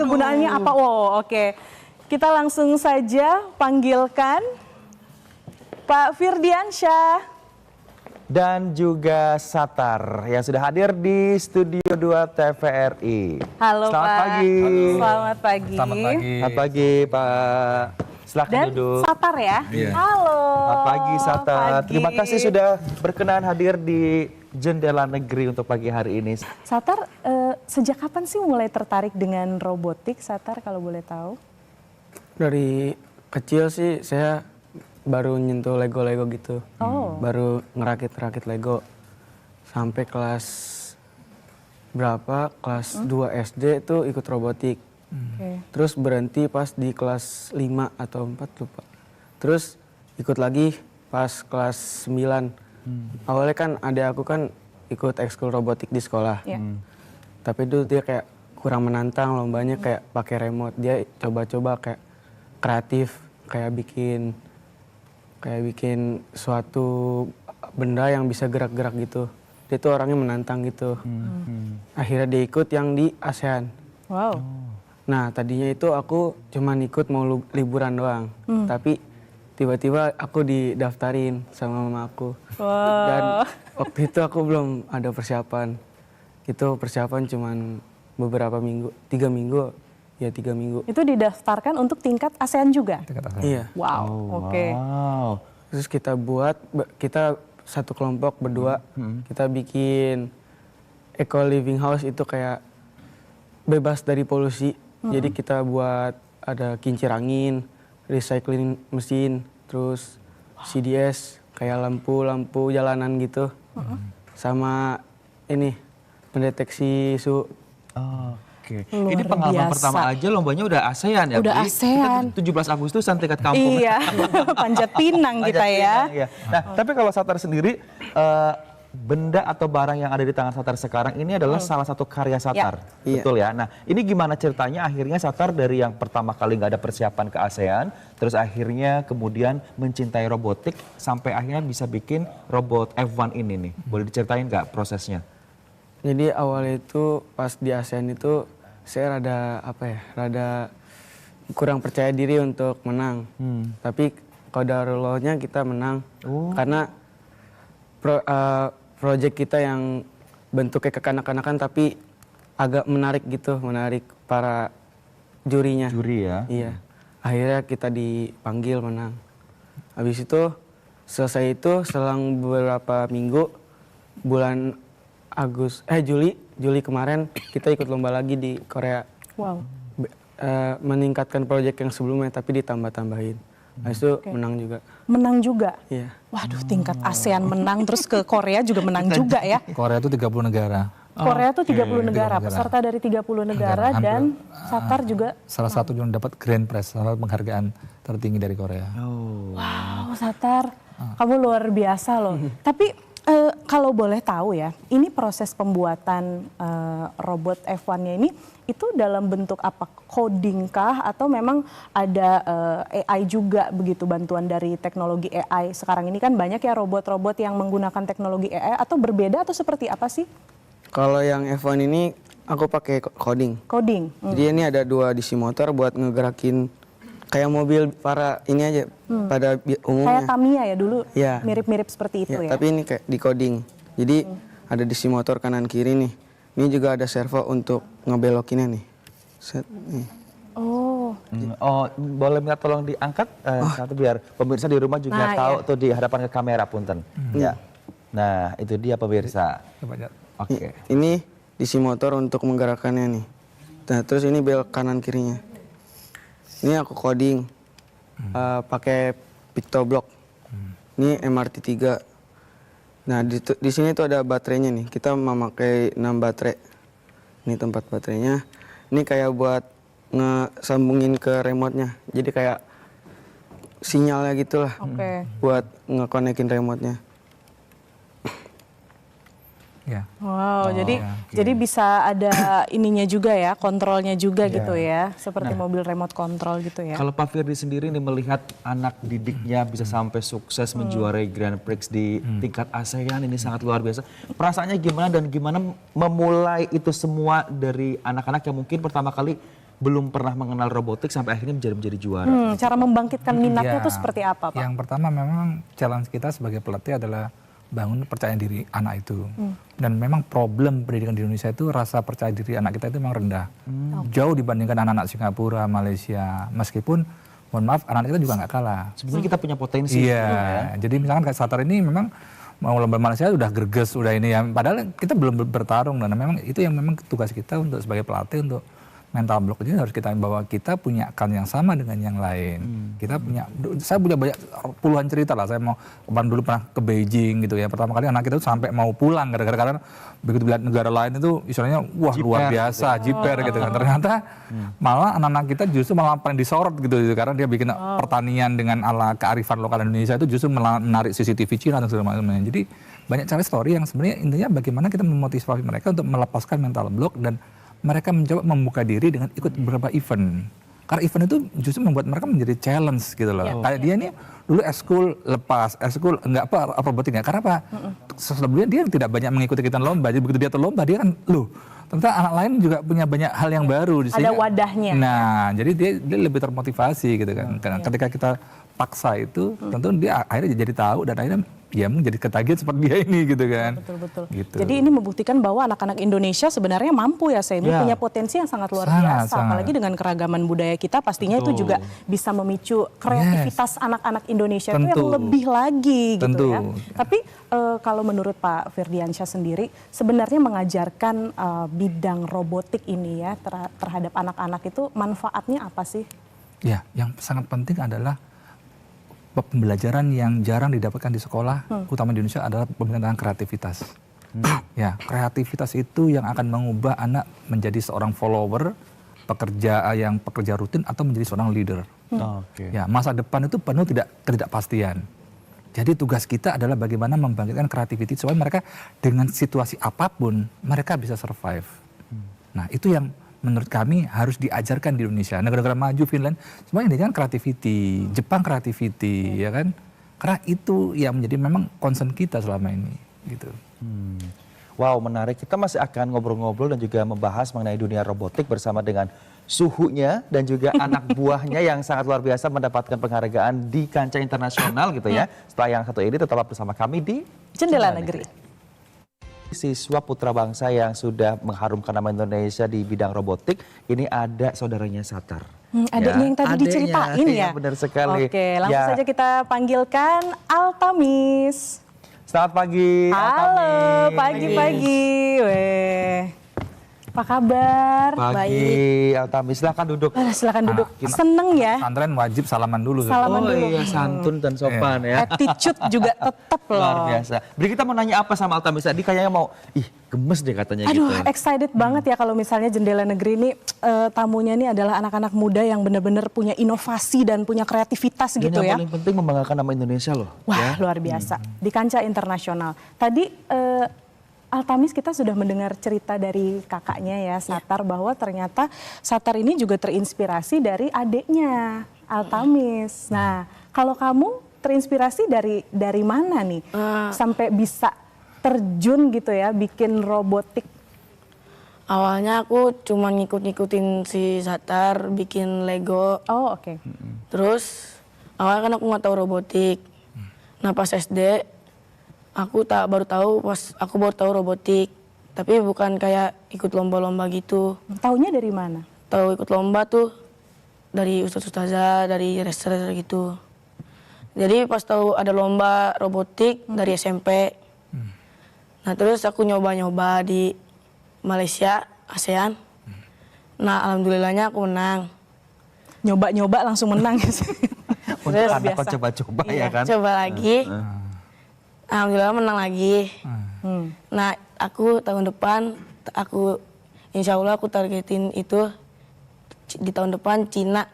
Kegunaannya apa? Oh, oke. Kita langsung saja panggilkan Pak Firdiansyah. Dan juga Satar yang sudah hadir di Studio 2 TVRI. Halo Selamat Pak. pagi. Selamat pagi. Selamat pagi. Selamat pagi Pak. Silakan Dan duduk. Satar ya. Iya. Halo. Selamat pagi Satar. Pagi. Terima kasih sudah berkenan hadir di Jendela Negeri untuk pagi hari ini. Satar, sejak kapan sih mulai tertarik dengan robotik, Satar kalau boleh tahu? Dari kecil sih saya baru nyentuh Lego-Lego gitu. Oh. Baru ngerakit-rakit Lego. Sampai kelas berapa? Kelas 2 SD tuh ikut robotik. Oke. Terus berhenti pas di kelas 5 atau 4 lupa. Terus ikut lagi pas kelas 9. Awalnya kan adek aku kan ikut ekskul robotik di sekolah. Ya. Tapi dulu dia kayak kurang menantang, lombanya kayak pakai remote. Dia coba-coba kayak kreatif, kayak bikin suatu benda yang bisa gerak-gerak gitu. Dia tuh orangnya menantang gitu. Akhirnya dia ikut yang di ASEAN. Wow. Nah tadinya itu aku cuman ikut mau liburan doang. Tapi tiba-tiba aku didaftarin sama mama aku. Wow. Dan waktu itu aku belum ada persiapan. Itu persiapan cuman beberapa minggu, 3 minggu. Ya 3 minggu. Itu didaftarkan untuk tingkat ASEAN juga? Iya. Wow, oke. Wow. Terus kita satu kelompok berdua, kita bikin eco living house itu kayak bebas dari polusi. Jadi kita buat ada kincir angin, recycling mesin, terus CDS kayak lampu-lampu jalanan gitu. Sama ini pendeteksi suhu. Oke. Luar Ini pengalaman biasa. pertama aja lombanya udah ASEAN ya? Udah Bri? ASEAN. Kita 17 Agustusan tingkat kampung. Iya, Panjat Pinang kita Panjat ya. Pinang, iya. Nah, tapi kalau Satar sendiri, benda atau barang yang ada di tangan Satar sekarang ini adalah salah satu karya Satar. Iya. Betul ya? Nah, ini gimana ceritanya akhirnya Satar dari yang pertama kali nggak ada persiapan ke ASEAN, terus akhirnya kemudian mencintai robotik, sampai akhirnya bisa bikin robot F1 ini nih. Boleh diceritain nggak prosesnya? Jadi awalnya itu pas di ASEAN itu saya rada kurang percaya diri untuk menang. Tapi qadarullohnya kita menang karena project kita yang bentuknya kekanak-kanakan tapi agak menarik gitu, menarik para jurinya. Juri ya? Iya. Akhirnya kita dipanggil menang. Habis itu selesai itu selang beberapa minggu bulan Juli kemarin kita ikut lomba lagi di Korea. Wow. Meningkatkan proyek yang sebelumnya tapi ditambah-tambahin. Habis itu menang juga. Menang juga? Iya. Waduh, tingkat ASEAN menang, terus ke Korea juga menang juga ya. Korea itu 30 negara. Korea tuh 30 negara, 30 negara. peserta dari 30 negara Hampir, dan Satar juga. Salah satu yang dapat Grand Prize, salah satu penghargaan tertinggi dari Korea. Wow, Satar, kamu luar biasa loh. Tapi kalau boleh tahu ya, ini proses pembuatan robot F1-nya ini itu dalam bentuk apa? Coding kah atau memang ada AI juga begitu, bantuan dari teknologi AI? Sekarang ini kan banyak ya robot-robot yang menggunakan teknologi AI, atau berbeda atau seperti apa sih? Kalau yang F1 ini aku pakai coding. Coding. Jadi ini ada 2 DC motor buat ngegerakin kayak mobil para ini aja pada Kayak umumnya. Tamiya ya dulu, Iya. mirip-mirip seperti itu ya. Tapi ini kayak di coding. Jadi ada DC motor kanan kiri nih. Ini juga ada servo untuk ngebelokinnya nih. Set nih. Oh, Oh, boleh minta tolong diangkat satu biar pemirsa di rumah juga Nah, tahu iya. tuh di hadapan ke kamera punten. Ya. Nah, itu dia pemirsa. Coba lihat. Oke. Ini DC motor untuk menggerakkannya nih. Nah, terus ini belok kanan kirinya. Ini aku coding pakai PictoBlock. Ini MRT 3. Nah, di sini tuh ada baterainya nih. Kita memakai 6 baterai. Ini tempat baterainya. Ini kayak buat ngesambungin ke remote-nya. Jadi kayak sinyalnya gitulah. oke. Buat ngekonekin remote-nya. Ya. Wow, jadi ya, oke. jadi bisa ada ininya juga ya, kontrolnya juga gitu ya, seperti mobil remote control gitu ya. Kalau Pak Firdi sendiri nih melihat anak didiknya bisa sampai sukses menjuarai Grand Prix di tingkat ASEAN, ini sangat luar biasa. Perasaannya gimana dan gimana memulai itu semua dari anak-anak yang mungkin pertama kali belum pernah mengenal robotik sampai akhirnya menjadi juara. Cara membangkitkan minatnya Ya, tuh seperti apa, Pak? Yang pertama memang challenge kita sebagai pelatih adalah bangun percaya diri anak itu. Dan memang problem pendidikan di Indonesia itu rasa percaya diri anak kita itu memang rendah. Jauh dibandingkan anak-anak Singapura, Malaysia. Meskipun mohon maaf anak kita juga nggak kalah. Sebenarnya kita punya potensi. Iya, jadi misalkan kayak Satar ini memang mau lomba Malaysia udah greges, udah ini ya. Padahal kita belum bertarung dan memang itu yang memang tugas kita untuk sebagai pelatih untuk mental block ini harus kita bahwa kita punya kan yang sama dengan yang lain. Kita punya, saya punya banyak puluhan cerita lah. Saya mau kemarin dulu pernah ke Beijing gitu ya. Pertama kali anak kita tuh sampai mau pulang gara-gara karena begitu lihat negara lain itu istilahnya wah Jiper, luar biasa, jiper gitu kan. Ternyata malah anak-anak kita justru malah paling disorot gitu karena dia bikin pertanian dengan ala kearifan lokal Indonesia itu justru menarik CCTV Cina dan segala macamnya. Jadi banyak cara story yang sebenarnya intinya bagaimana kita memotivasi mereka untuk melepaskan mental block dan mereka mencoba membuka diri dengan ikut beberapa event. Karena event itu justru membuat mereka menjadi challenge gitu loh. Kayak dia ini dulu eskul lepas, eskul enggak apa robotik enggak. Karena apa? Sebelumnya dia tidak banyak mengikuti kegiatan lomba. Jadi begitu dia terlomba dia kan loh. Ternyata anak lain juga punya banyak hal yang baru. Ada wadahnya. Nah, jadi dia lebih termotivasi gitu kan. Karena ketika kita paksa itu, tentu dia akhirnya jadi tahu dan akhirnya ya menjadi ketagihan seperti dia ini gitu kan. Betul-betul. Gitu. Jadi ini membuktikan bahwa anak-anak Indonesia sebenarnya mampu ya, Semi, punya potensi yang sangat luar biasa. Apalagi dengan keragaman budaya kita, pastinya itu juga bisa memicu kreativitas anak-anak Indonesia itu yang lebih lagi gitu ya. Tapi kalau menurut Pak Firdiansyah sendiri, sebenarnya mengajarkan bidang robotik ini ya terhadap anak-anak itu manfaatnya apa sih? Ya, yang sangat penting adalah pembelajaran yang jarang didapatkan di sekolah, utama di Indonesia adalah pembelajaran kreativitas. Ya, kreativitas itu yang akan mengubah anak menjadi seorang follower, pekerja rutin atau menjadi seorang leader. Ya, masa depan itu penuh ketidakpastian. Jadi tugas kita adalah bagaimana membangkitkan kreativitas supaya mereka dengan situasi apapun mereka bisa survive. Nah, itu yang menurut kami harus diajarkan di Indonesia. Negara-negara maju, Finland, semuanya ini kan creativity, Jepang creativity, ya kan? Karena itu yang menjadi memang concern kita selama ini, gitu. Wow, menarik. Kita masih akan ngobrol-ngobrol dan juga membahas mengenai dunia robotik bersama dengan suhunya dan juga anak buahnya yang sangat luar biasa mendapatkan penghargaan di kancah internasional gitu ya. Setelah yang satu ini tetaplah bersama kami di Jendela Negeri. Siswa putra bangsa yang sudah mengharumkan nama Indonesia di bidang robotik, ini ada saudaranya Satar. Adiknya yang tadi diceritain ya? Benar sekali. Oke, langsung saja kita panggilkan Altamis. Selamat pagi, Halo, Altamis. pagi-pagi. Weh. Apa kabar? Pagi, Altamis. Silakan duduk. Silakan duduk. Seneng ya? Pesantren wajib salaman dulu. Salaman dulu. Iya, santun dan sopan ya. Attitude juga tetap loh. Luar biasa. Beri kita mau nanya apa sama Altamis tadi, kayaknya mau, gemes deh katanya Aduh, gitu. excited banget ya kalau misalnya Jendela Negeri ini tamunya ini adalah anak-anak muda yang benar-benar punya inovasi dan punya kreativitas Dan gitu ya. yang paling penting membanggakan nama Indonesia loh. Wah, luar biasa. Di kancah internasional. Tadi Altamis kita sudah mendengar cerita dari kakaknya ya, Satar, bahwa ternyata Satar ini juga terinspirasi dari adiknya, Altamis. Nah, kalau kamu terinspirasi dari mana nih? Sampai bisa terjun gitu ya, bikin robotik. Awalnya aku cuma ngikut-ngikutin si Satar bikin Lego. Oh, oke. Terus awalnya kan aku nggak tahu robotik. Nah pas SD aku baru tahu robotik. Tapi bukan kayak ikut lomba-lomba gitu. Taunya dari mana? Tahu ikut lomba tuh dari ustaz-ustazah, dari racer gitu. Jadi pas tahu ada lomba robotik dari SMP. Nah terus aku nyoba-nyoba di Malaysia, ASEAN. Nah alhamdulillahnya aku menang. Nyoba-nyoba langsung menang. Untuk anak kok coba-coba ya kan. Coba lagi. Alhamdulillah menang lagi. Nah aku tahun depan, insya Allah aku targetin itu di tahun depan Cina.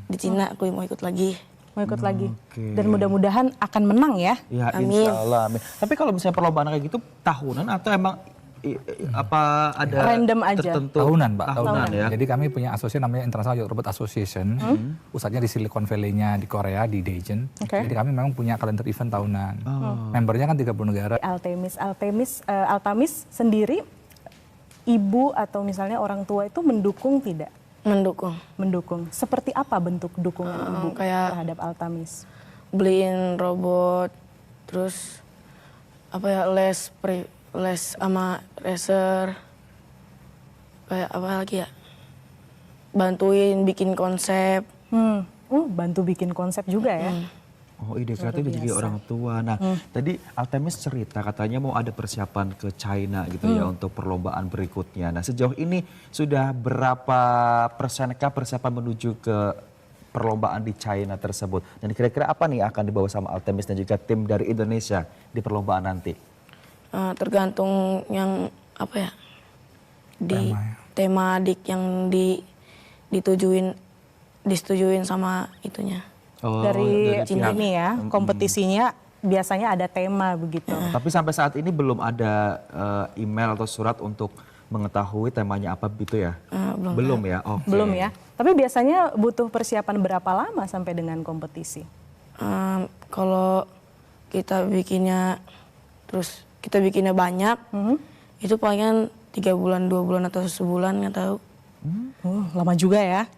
Di Cina aku mau ikut lagi. Mau ikut lagi. Dan mudah-mudahan akan menang ya. Ya, Amin. insya Allah. Amin. Tapi kalau misalnya perlombaan kayak gitu tahunan atau emang apa ada Random aja? tertentu? Tahunan, Pak. Tahunan ya. Jadi kami punya asosiasi namanya International Youth Robot Association. Pusatnya di Silicon Valley-nya di Korea, di Daejeon. Jadi kami memang punya kalender event tahunan. Membernya kan 30 negara. Altamis sendiri, ibu atau misalnya orang tua itu mendukung tidak Mendukung. Mendukung. Seperti apa bentuk dukungan ibu kayak- terhadap Altamis? Beliin robot, terus les sama racer, kayak apa lagi ya, bantuin bikin konsep. Bantu bikin konsep juga ya. Oh, ide kreatif juga orang tua. Nah, tadi Altamis cerita katanya mau ada persiapan ke China gitu ya untuk perlombaan berikutnya. Nah, sejauh ini sudah berapa persenkah persiapan menuju ke perlombaan di China tersebut? Dan kira-kira apa nih akan dibawa sama Altamis dan juga tim dari Indonesia di perlombaan nanti? Tergantung yang apa ya, di tema dik yang disetujuin sama itunya. Oh, Dari pihak- ini ya, kompetisinya biasanya ada tema begitu. Tapi sampai saat ini belum ada email atau surat untuk mengetahui temanya apa gitu ya? Belum ya? Oke. Belum ya. Tapi biasanya butuh persiapan berapa lama sampai dengan kompetisi? Kalau kita bikinnya banyak, itu palingan 3 bulan, 2 bulan atau sebulan, nggak tahu. Lama juga ya.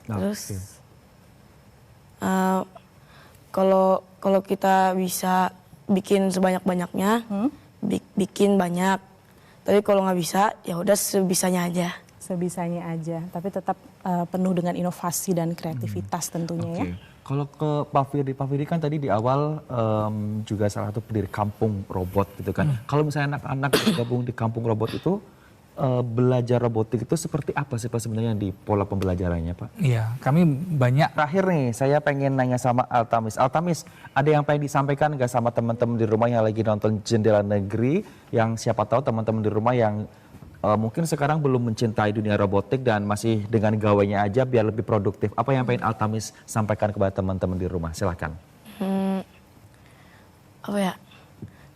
Terus kalau kita bisa bikin sebanyak-banyaknya, bikin banyak. Tapi kalau nggak bisa, ya udah sebisanya aja. Sebisanya aja, tapi tetap penuh dengan inovasi dan kreativitas tentunya ya. Oke. Kalau ke Pak Firdy kan tadi di awal juga salah satu pendiri kampung robot gitu kan. Kalau misalnya anak-anak bergabung di kampung robot itu belajar robotik itu seperti apa sih Pak sebenarnya di pola pembelajarannya Pak? Iya, kami banyak. Terakhir nih, saya pengen nanya sama Altamis. Altamis, ada yang pengen disampaikan nggak sama teman-teman di rumah yang lagi nonton Jendela Negeri, yang siapa tahu teman-teman di rumah yang mungkin sekarang belum mencintai dunia robotik dan masih dengan gawainya aja biar lebih produktif. Apa yang pengen Altamis sampaikan kepada teman-teman di rumah? Silahkan. Apa ya?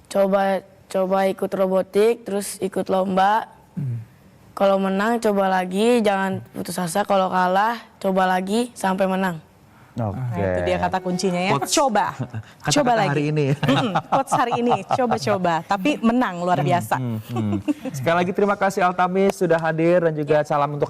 Coba ikut robotik, terus ikut lomba. Kalau menang coba lagi, jangan putus asa. Kalau kalah coba lagi sampai menang. Oke. Nah, itu dia kata kuncinya ya. Quotes- Coba. Kata-kata Coba lagi. hari ini. Quotes hari ini, coba-coba. Tapi menang luar biasa. Sekali lagi terima kasih Altamis sudah hadir dan juga salam untuk